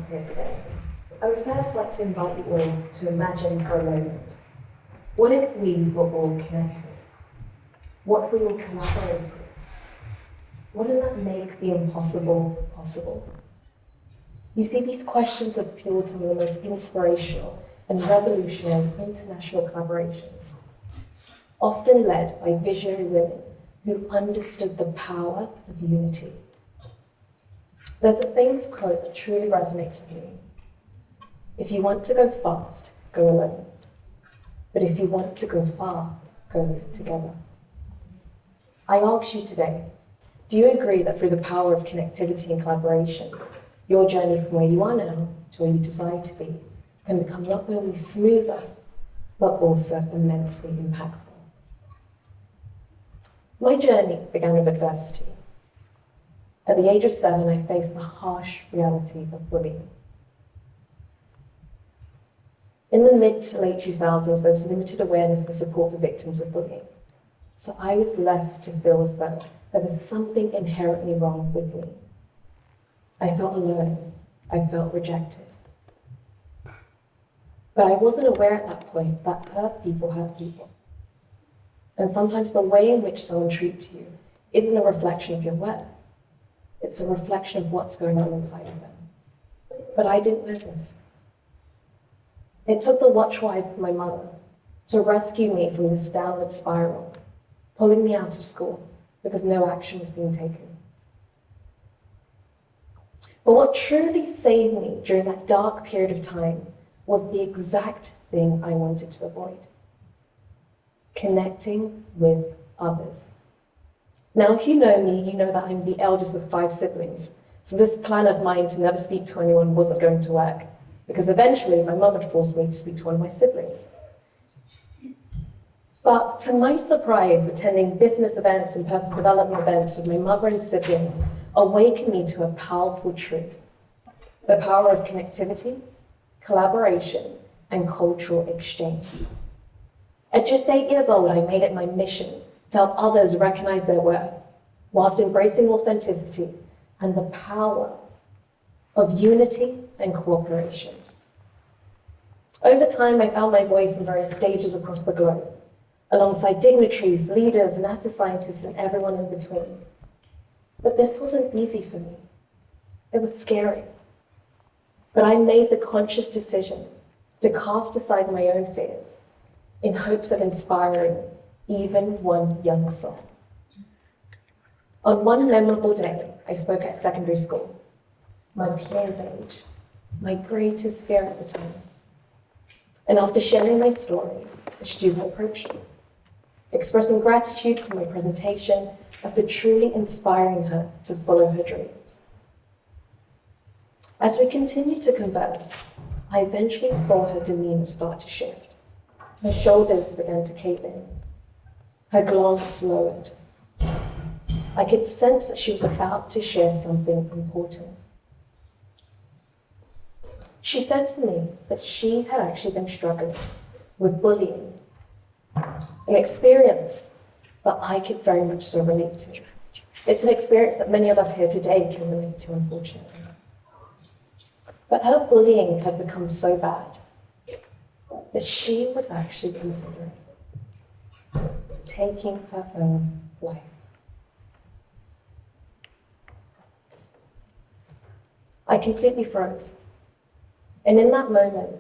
us here today, I would first like to invite you all to imagine for a moment, what if we were all connected? What if we all collaborated? Wouldn't that make the impossible possible? You see, these questions have fueled some of the most inspirational and revolutionary international collaborations, often led by visionary women who understood the power of unity. There's a famous quote that truly resonates with me. If you want to go fast, go alone. But if you want to go far, go together. I ask you today, do you agree that through the power of connectivity and collaboration, your journey from where you are now to where you desire to be can become not only smoother, but also immensely impactful? My journey began with adversity. At the age of 7, I faced the harsh reality of bullying. In the mid to late 2000s, there was limited awareness and support for victims of bullying. So I was left to feel as though there was something inherently wrong with me. I felt alone. I felt rejected. But I wasn't aware at that point that hurt people. And sometimes the way in which someone treats you isn't a reflection of your worth. It's a reflection of what's going on inside of them. But I didn't know this. It took the watch wise of my mother to rescue me from this downward spiral, pulling me out of school because no action was being taken. But what truly saved me during that dark period of time was the exact thing I wanted to avoid: connecting with others. Now, if you know me, you know that I'm the eldest of 5 siblings. So this plan of mine to never speak to anyone wasn't going to work, because eventually my mum would force me to speak to one of my siblings. But to my surprise, attending business events and personal development events with my mother and siblings awakened me to a powerful truth: the power of connectivity, collaboration, and cultural exchange. At just 8 years old, I made it my mission to help others recognize their worth, whilst embracing authenticity and the power of unity and cooperation. Over time, I found my voice in various stages across the globe, alongside dignitaries, leaders, NASA scientists, and everyone in between. But this wasn't easy for me. It was scary. But I made the conscious decision to cast aside my own fears in hopes of inspiring even one young soul. On one memorable day, I spoke at secondary school, my peers' age, my greatest fear at the time. And after sharing my story, a student approached me, expressing gratitude for my presentation and for truly inspiring her to follow her dreams. As we continued to converse, I eventually saw her demeanor start to shift. Her shoulders began to cave in. Her glance lowered. I could sense that she was about to share something important. She said to me that she had actually been struggling with bullying, an experience that I could very much so relate to. It's an experience that many of us here today can relate to, unfortunately. But her bullying had become so bad that she was actually considering taking her own life. I completely froze. And in that moment,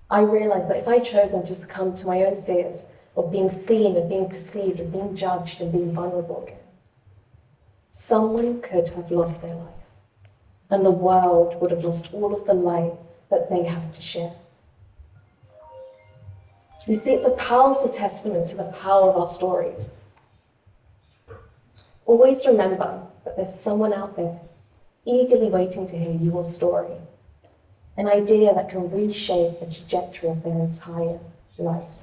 I realized that if I chosen to succumb to my own fears of being seen and being perceived and being judged and being vulnerable again, someone could have lost their life, and the world would have lost all of the light that they have to share. You see, it's a powerful testament to the power of our stories. Always remember that there's someone out there eagerly waiting to hear your story, an idea that can reshape the trajectory of their entire life.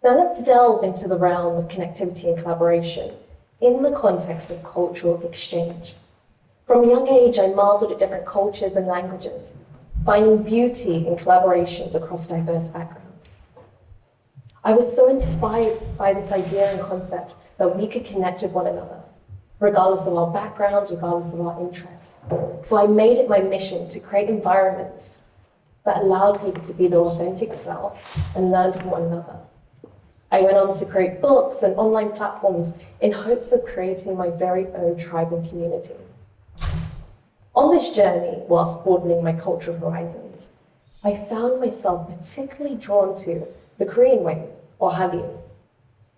Now let's delve into the realm of connectivity and collaboration in the context of cultural exchange. From a young age, I marveled at different cultures and languages, finding beauty in collaborations across diverse backgrounds. I was so inspired by this idea and concept that we could connect with one another, regardless of our backgrounds, regardless of our interests. So I made it my mission to create environments that allowed people to be their authentic self and learn from one another. I went on to create books and online platforms in hopes of creating my very own tribe and community. On this journey, whilst broadening my cultural horizons, I found myself particularly drawn to the Korean wave, or Hallyu.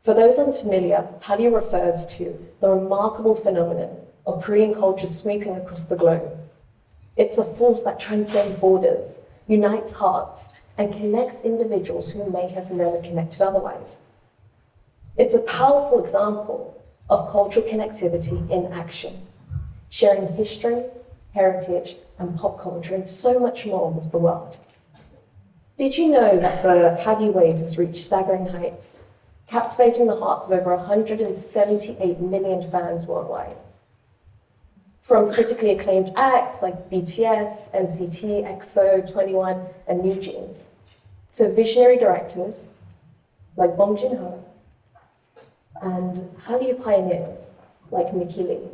For those unfamiliar, Hallyu refers to the remarkable phenomenon of Korean culture sweeping across the globe. It's a force that transcends borders, unites hearts, and connects individuals who may have never connected otherwise. It's a powerful example of cultural connectivity in action, sharing history, heritage, and pop culture, and so much more with the world. Did you know that the Hallyu wave has reached staggering heights, captivating the hearts of over 178 million fans worldwide? From critically acclaimed acts like BTS, NCT, EXO, 21, and New Jeans, to visionary directors like Bong Joon-ho, and Hallyu pioneers like Mickey Lee.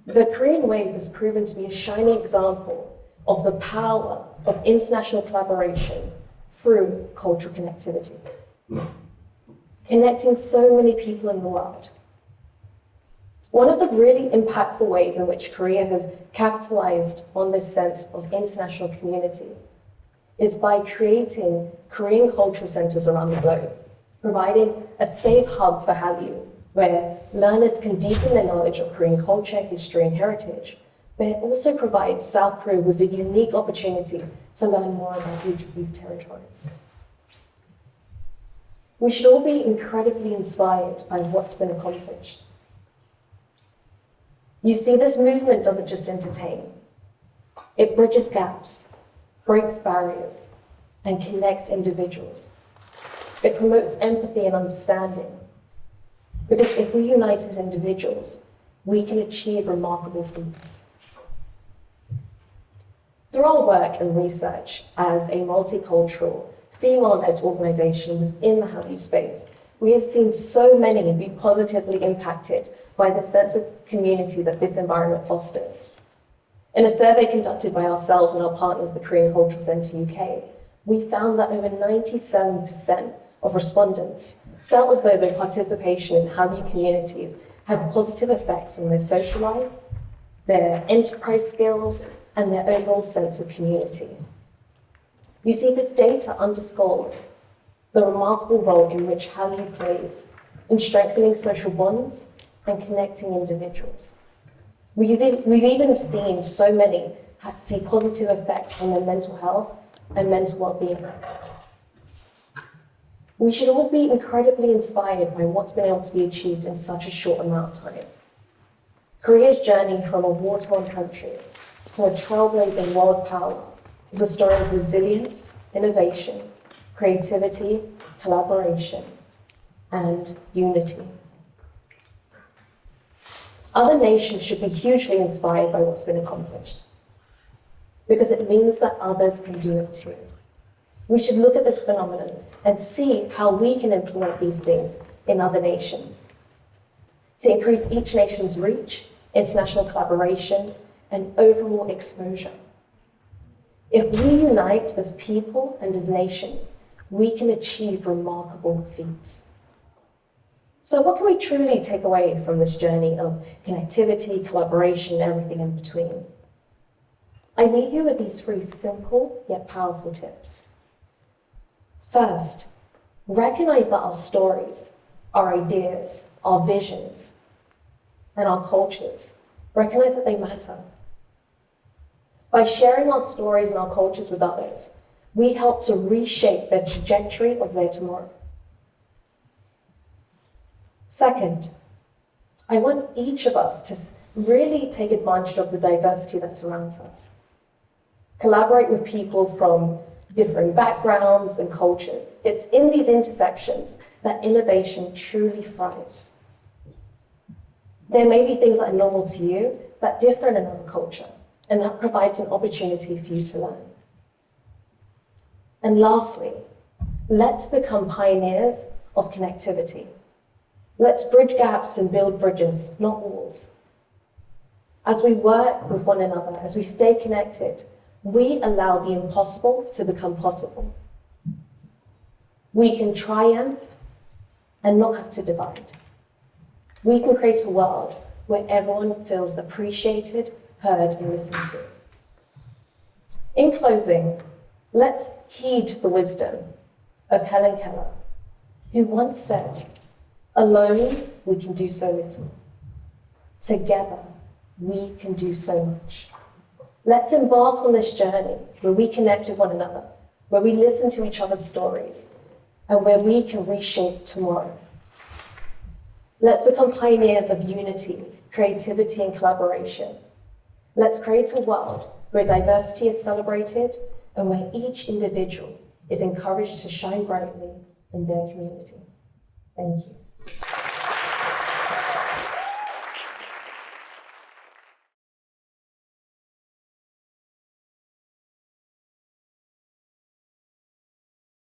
The Korean wave has proven to be a shining example of the power of international collaboration through cultural connectivity, connecting so many people in the world. One of the really impactful ways in which Korea has capitalized on this sense of international community is by creating Korean cultural centers around the globe, providing a safe hub for Hallyu, where learners can deepen their knowledge of Korean culture, history, and heritage, but it also provides South Korea with a unique opportunity to learn more about each of these territories. We should all be incredibly inspired by what's been accomplished. You see, this movement doesn't just entertain. It bridges gaps, breaks barriers, and connects individuals. It promotes empathy and understanding. Because if we unite as individuals, we can achieve remarkable feats. Through our work and research as a multicultural, female-led organization within the Hallyu space, we have seen so many be positively impacted by the sense of community that this environment fosters. In a survey conducted by ourselves and our partners, the Korean Cultural Centre UK, we found that over 97% of respondents felt as though their participation in Hallyu communities had positive effects on their social life, their enterprise skills, and their overall sense of community. You see, this data underscores the remarkable role in which Hallyu plays in strengthening social bonds and connecting individuals. We've even seen so many see positive effects on their mental health and mental well-being. We should all be incredibly inspired by what's been able to be achieved in such a short amount of time. Korea's journey from a war-torn country to a trailblazing world power is a story of resilience, innovation, creativity, collaboration, and unity. Other nations should be hugely inspired by what's been accomplished, because it means that others can do it too. We should look at this phenomenon and see how we can implement these things in other nations to increase each nation's reach, international collaborations, and overall exposure. If we unite as people and as nations, we can achieve remarkable feats. So what can we truly take away from this journey of connectivity, collaboration, and everything in between? I leave you with these 3 simple yet powerful tips. First, recognize that our stories, our ideas, our visions, and our cultures, recognize that they matter. By sharing our stories and our cultures with others, we help to reshape the trajectory of their tomorrow. Second, I want each of us to really take advantage of the diversity that surrounds us. Collaborate with people from different backgrounds and cultures. It's in these intersections that innovation truly thrives. There may be things that are normal to you that differ in another culture, and that provides an opportunity for you to learn. And lastly, let's become pioneers of connectivity. Let's bridge gaps and build bridges, not walls. As we work with one another, as we stay connected, we allow the impossible to become possible. We can triumph and not have to divide. We can create a world where everyone feels appreciated, heard, and listened to. In closing, let's heed the wisdom of Helen Keller, who once said, "Alone, we can do so little. Together, we can do so much." Let's embark on this journey where we connect with one another, where we listen to each other's stories, and where we can reshape tomorrow. Let's become pioneers of unity, creativity, and collaboration. Let's create a world where diversity is celebrated and where each individual is encouraged to shine brightly in their community. Thank you.